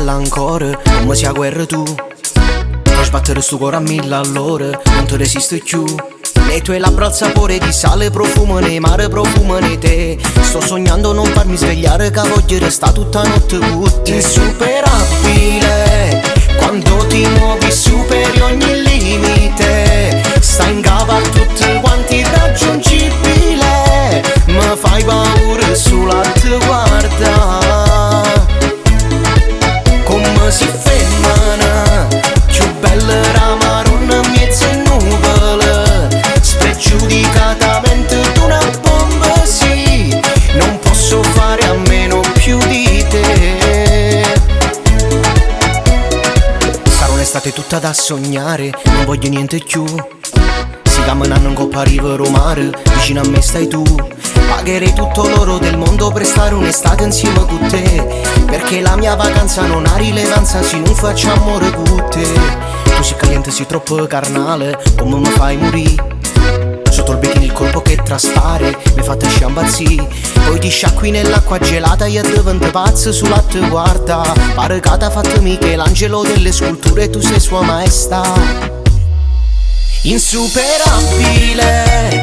bella ancora, come sia guerra tu. Fai sbattere sto cuore a 1000 all'ora, non ti resisto più. Le tue labbra al sapore di sale, profumano mare, profumano te. Sto sognando non farmi svegliare, che voglio restare tutta notte con te. Insuperabile, quando ti muovi superi ogni limite. Stai in capo a tutti quanti, irraggiungibile. Mi fai paura solo a te guarda. Come si femmina, più bella la maronna mezza nuvole. Spregiudicatamente d'una bomba, sì. Non posso fare a meno più di te. Sarà un'estate tutta da sognare, non voglio niente più. Si camminano in coppa a riva mare, vicino a me stai tu. Pagherei tutto l'oro del mondo per stare un'estate insieme con te. Perché la mia vacanza non ha rilevanza se non faccio amore con te. Tu sei caliente, sei troppo carnale, come mi fai morire. Sotto il bikini il corpo che traspare, mi fate sciambazzì. Poi ti sciacqui nell'acqua gelata e divento pazzo sulla te guarda. Pare che t'ha fatto Michelangelo delle sculture, tu sei sua maestà. Insuperabile,